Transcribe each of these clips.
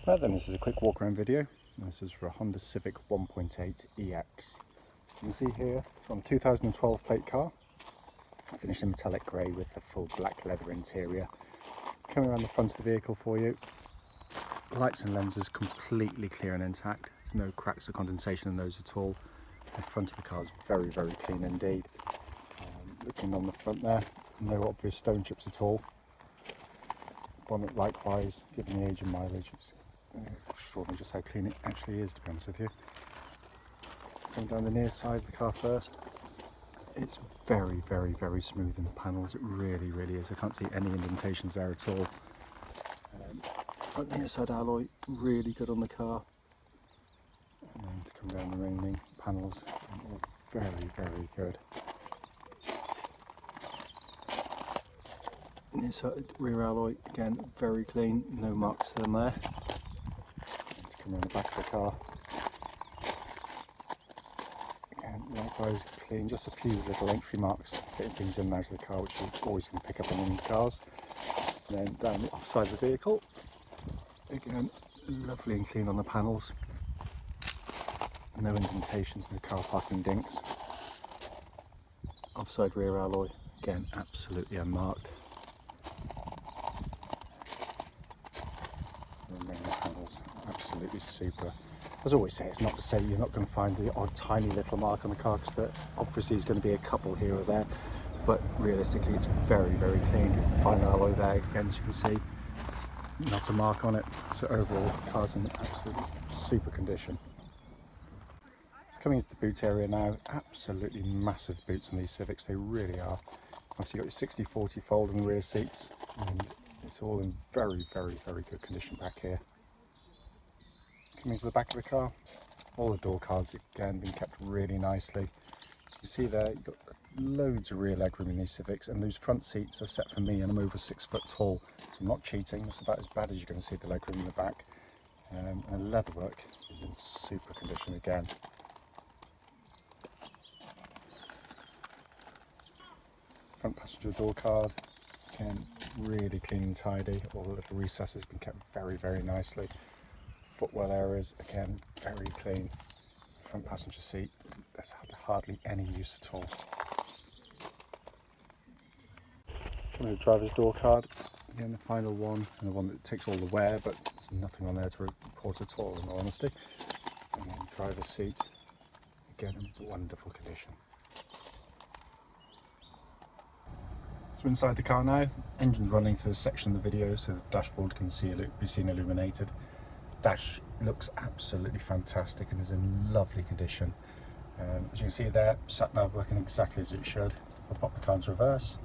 Right then, this is a quick walk around video. This is for a Honda Civic 1.8 EX. You can see here from 2012 plate car. I finished in metallic grey with the full black leather interior. Coming around the front of the vehicle for you. Lights and lenses completely clear and intact. There's no cracks or condensation in those at all. The front of the car is very, very clean indeed. Looking on the front there, no obvious stone chips at all. Bonnet likewise, given the age and mileage, it's extraordinary just how clean it actually is, to be honest with you. Coming down the near side of the car first, it's very, very, very smooth in the panels. It really, really is. I can't see any indentations there at all. Front near side alloy, really good on the car. And then to come down the remaining panels, very, very good. Near side rear alloy, again, very clean, no marks in there. Come around the back of the car. Again, likewise clean, just a few little entry marks, getting things in and out of the car, which you always can pick up on these cars. And then down the offside of the vehicle, again, lovely and clean on the panels. No indentations, no car parking dinks. Offside rear alloy, again, absolutely unmarked. Absolutely super. As I always say, it's not to say you're not going to find the odd tiny little mark on the car, because there obviously is going to be a couple here or there, but realistically it's very, very clean. Fine alloy there, again, as you can see, not a mark on it. So overall, the car's in absolutely super condition. It's coming into the boot area now. Absolutely massive boots on these Civics, they really are. Obviously you've got your 60/40 folding rear seats, and it's all in very, very, very good condition back here. Coming to the back of the car, all the door cards again been kept really nicely. You can see there, you've got loads of rear legroom in these Civics, and those front seats are set for me, and I'm over 6 foot tall, so I'm not cheating. That's about as bad as you're going to see the legroom in the back. And the leatherwork is in super condition again. Front passenger door card, again, really clean and tidy. All the little recesses have been kept very, very nicely. Footwell areas, again, very clean. Front passenger seat, there's had hardly any use at all. Coming to the driver's door card, again the final one, and the one that takes all the wear, but there's nothing on there to report at all, in all honesty. And then driver's seat, again in wonderful condition. So inside the car now, engine's running through the section of the video so the dashboard can be seen illuminated. Dash looks absolutely fantastic and is in lovely condition. As you can see there, sat nav working exactly as it should. I'll pop the car into reverse.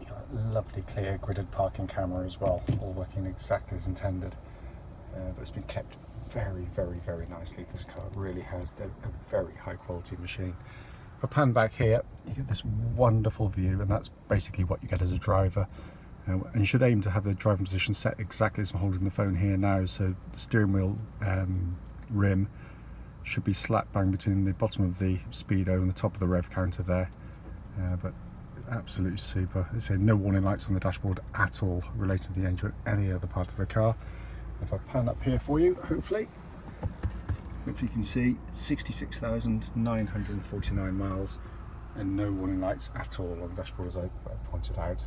You've got a lovely clear gridded parking camera as well, all working exactly as intended. But it's been kept very, very, very nicely. This car really has a very high quality machine. If I pan back here, you get this wonderful view, and that's basically what you get as a driver. And you should aim to have the driving position set exactly as I'm holding the phone here now, so the steering wheel rim should be slap bang between the bottom of the speedo and the top of the rev counter there. But absolutely super. They say no warning lights on the dashboard at all related to the engine or any other part of the car. If I pan up here for you, hopefully you can see 66,949 miles and no warning lights at all on the dashboard, as I pointed out.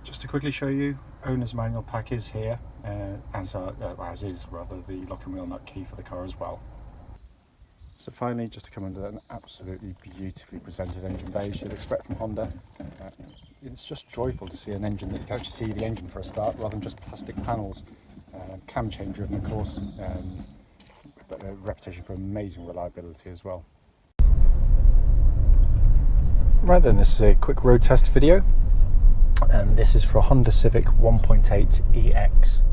Just to quickly show you, owner's manual pack is here, as is the lock and wheel nut key for the car as well. So finally, just to come under an absolutely beautifully presented engine bay as you'd expect from Honda. It's just joyful to see an engine that you can actually see the engine for a start, rather than just plastic panels. Cam chain driven, of course, but a reputation for amazing reliability as well. Right then, this is a quick road test video. And this is for a Honda Civic 1.8 EX.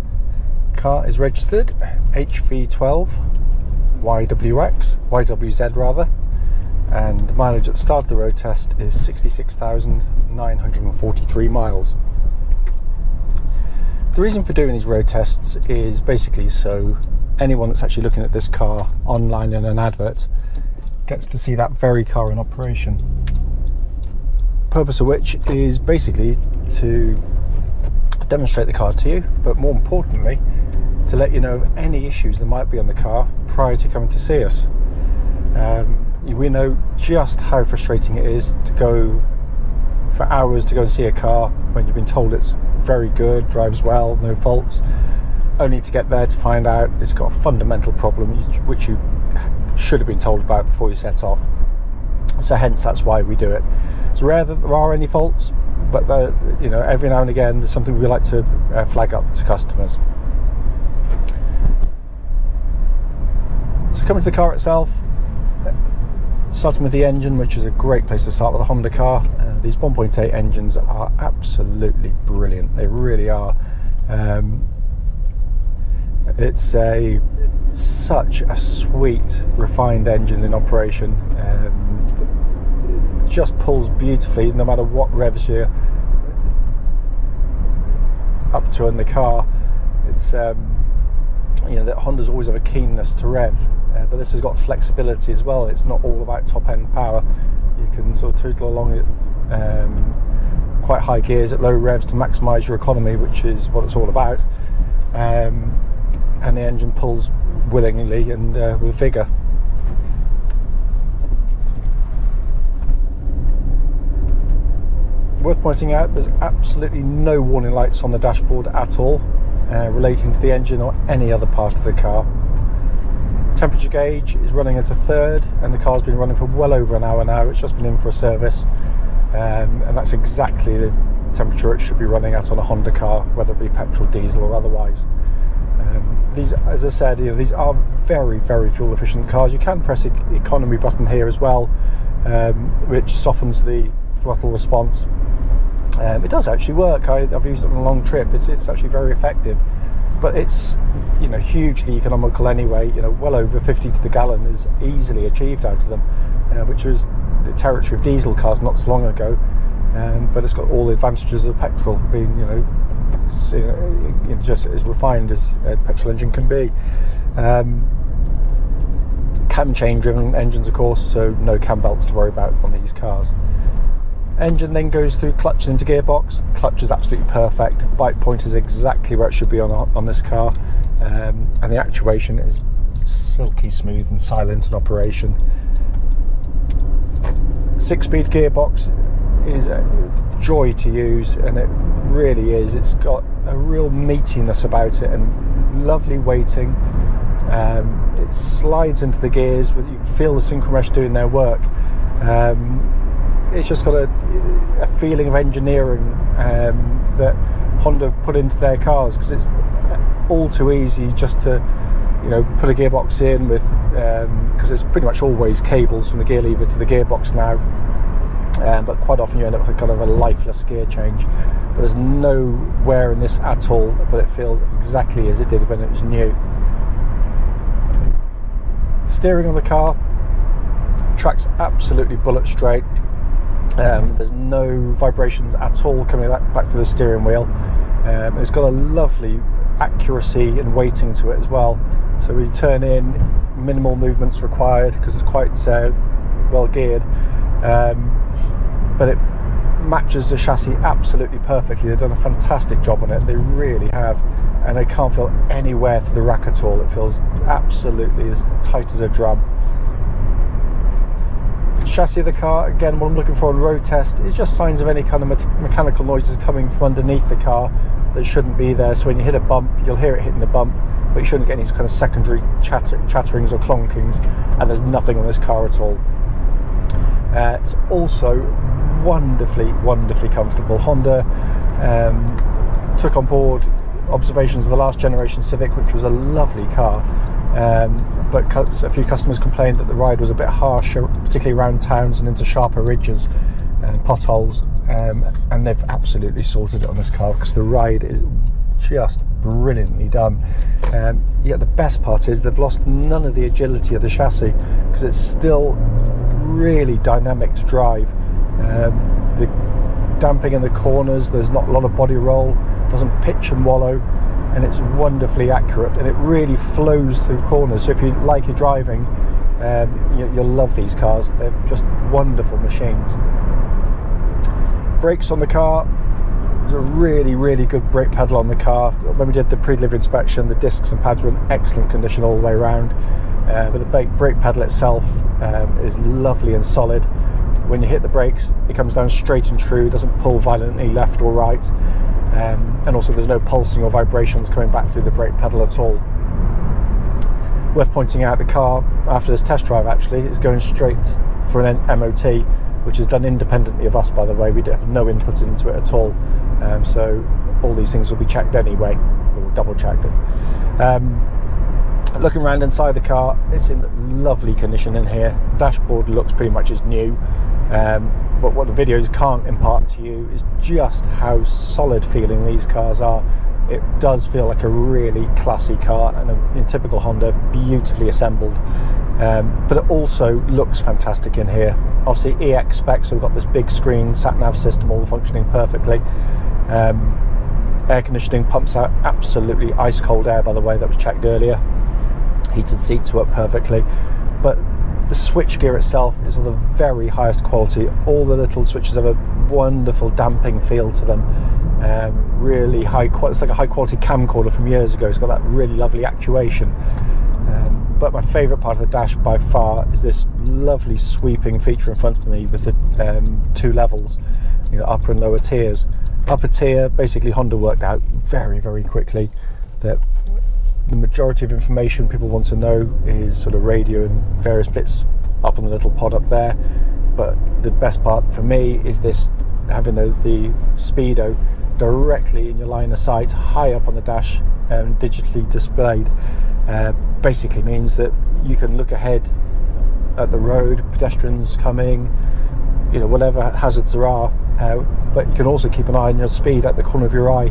Car is registered HV12YWZ rather, and the mileage at the start of the road test is 66,943 miles. The reason for doing these road tests is basically so anyone that's actually looking at this car online in an advert gets to see that very car in operation. Purpose of which is basically to demonstrate the car to you, but more importantly, to let you know of any issues there might be on the car prior to coming to see us. We know just how frustrating it is to go for hours to go and see a car when you've been told it's very good, drives well, no faults, only to get there to find out it's got a fundamental problem which you should have been told about before you set off. So hence that's why we do it. It's rare that there are any faults, but every now and again there's something we like to flag up to customers. So coming to the car itself, starting with the engine, which is a great place to start with a Honda car. These 1.8 engines are absolutely brilliant. They really are. It's such a sweet, refined engine in operation. It just pulls beautifully no matter what revs you're up to in the car. It's that Hondas always have a keenness to rev. But this has got flexibility as well. It's not all about top end power. You can sort of tootle along it quite high gears at low revs to maximise your economy, which is what it's all about. And the engine pulls willingly and with vigour. Worth pointing out, there's absolutely no warning lights on the dashboard at all relating to the engine or any other part of the car. Temperature gauge is running at a third, and the car's been running for well over an hour now. It's just been in for a service, and that's exactly the temperature it should be running at on a Honda car, whether it be petrol, diesel or otherwise. These, as I said, these are very, very fuel efficient cars. You can press the economy button here as well, which softens the throttle response. It does actually work. I've used it on a long trip. It's actually very effective. But it's hugely economical anyway. Well over 50 to the gallon is easily achieved out of them, which was the territory of diesel cars not so long ago. But it's got all the advantages of petrol, being just as refined as a petrol engine can be. Cam chain driven engines, of course, so no cam belts to worry about on these cars. Engine then goes through clutch and into gearbox. Clutch is absolutely perfect. Bike point is exactly where it should be on this car, and the actuation is silky smooth and silent in operation. 6-speed gearbox is a joy to use, and it really is. It's got a real meatiness about it and lovely weighting. It slides into the gears. You can feel the synchro mesh doing their work. It's just got a feeling of engineering that Honda put into their cars, because it's all too easy just to put a gearbox in with because it's pretty much always cables from the gear lever to the gearbox now, but quite often you end up with a kind of a lifeless gear change. But there's no wear in this at all, but it feels exactly as it did when it was new. Steering on the car tracks absolutely bullet straight. There's no vibrations at all coming back through the steering wheel. It's got a lovely accuracy and weighting to it as well. So we turn in, minimal movements required because it's quite well geared. But it matches the chassis absolutely perfectly. They've done a fantastic job on it. They really have. And I can't feel any wear through the rack at all. It feels absolutely as tight as a drum. Chassis of the car, again, what I'm looking for on road test is just signs of any kind of mechanical noises coming from underneath the car that shouldn't be there. So when you hit a bump, you'll hear it hitting the bump, but you shouldn't get any kind of secondary chatterings or clonkings, and there's nothing on this car at all. It's also wonderfully comfortable. Honda took on board observations of the last generation Civic, which was a lovely car, but a few customers complained that the ride was a bit harsher, particularly around towns and into sharper ridges and potholes, and they've absolutely sorted it on this car because the ride is just brilliantly done. Yet the best part is they've lost none of the agility of the chassis because it's still really dynamic to drive. The damping in the corners, there's not a lot of body roll, doesn't pitch and wallow, and it's wonderfully accurate, and it really flows through corners. So if you like your driving, you'll love these cars. They're just wonderful machines. Brakes on the car, There's a really good brake pedal on the car. When we did the pre-delivery inspection, the discs and pads were in excellent condition all the way around. But the brake pedal itself is lovely and solid. When you hit the brakes, it comes down straight and true, doesn't pull violently left or right. And also there's no pulsing or vibrations coming back through the brake pedal at all. Worth pointing out, the car, after this test drive actually, is going straight for an MOT, which is done independently of us, by the way. We have no input into it at all. So all these things will be checked anyway, or double checked. Looking around inside the car, it's in lovely condition in here. Dashboard looks pretty much as new. But what the videos can't impart to you is just how solid feeling these cars are. It does feel like a really classy car, and in typical Honda, beautifully assembled. But it also looks fantastic in here. Obviously EX specs, so we've got this big screen, sat-nav system all functioning perfectly. Air conditioning pumps out absolutely ice cold air, by the way, that was checked earlier. Heated seats work perfectly. But the switch gear itself is of the very highest quality. All the little switches have a wonderful damping feel to them. Really high quality. It's like a high quality camcorder from years ago. It's got that really lovely actuation. But my favourite part of the dash by far is this lovely sweeping feature in front of me with the 2 levels, you know, upper and lower tiers. Upper tier, basically Honda worked out very quickly that the majority of information people want to know is sort of radio and various bits up on the little pod up there. But the best part for me is this, having the speedo directly in your line of sight, high up on the dash, digitally displayed. Basically means that you can look ahead at the road, pedestrians coming, you know, whatever hazards there are, but you can also keep an eye on your speed at the corner of your eye,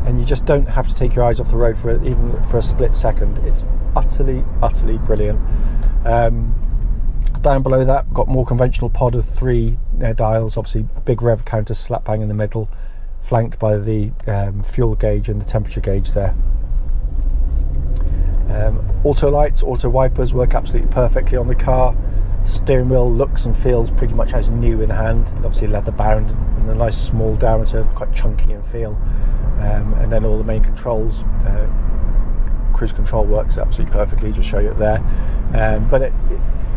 and you just don't have to take your eyes off the road even for a split second. It's utterly brilliant. Down below that, got more conventional pod of 3 dials, obviously big rev counter slap bang in the middle, flanked by the fuel gauge and the temperature gauge there. Auto lights, auto wipers work absolutely perfectly on the car. Steering wheel looks and feels pretty much as new in hand, obviously leather bound and a nice small diameter, quite chunky in feel. And then all the main controls, cruise control works absolutely perfectly, just show you it there. But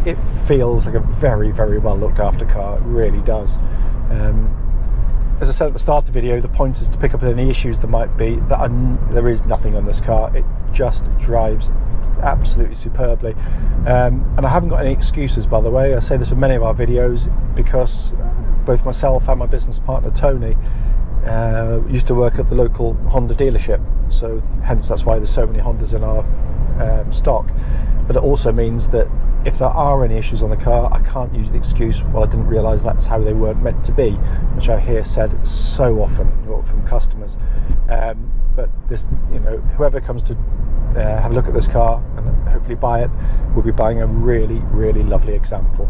it feels like a very well looked after car. It really does. As I said at the start of the video, the point is to pick up any issues there might be. There is nothing on this car. It just drives absolutely superbly. And I haven't got any excuses, by the way. I say this in many of our videos because both myself and my business partner Tony used to work at the local Honda dealership, so hence that's why there's so many Hondas in our stock. But it also means that if there are any issues on the car, I can't use the excuse, well, I didn't realise that's how they weren't meant to be, which I hear said so often from customers. But this, you know, whoever comes to have a look at this car and hopefully buy it will be buying a really lovely example.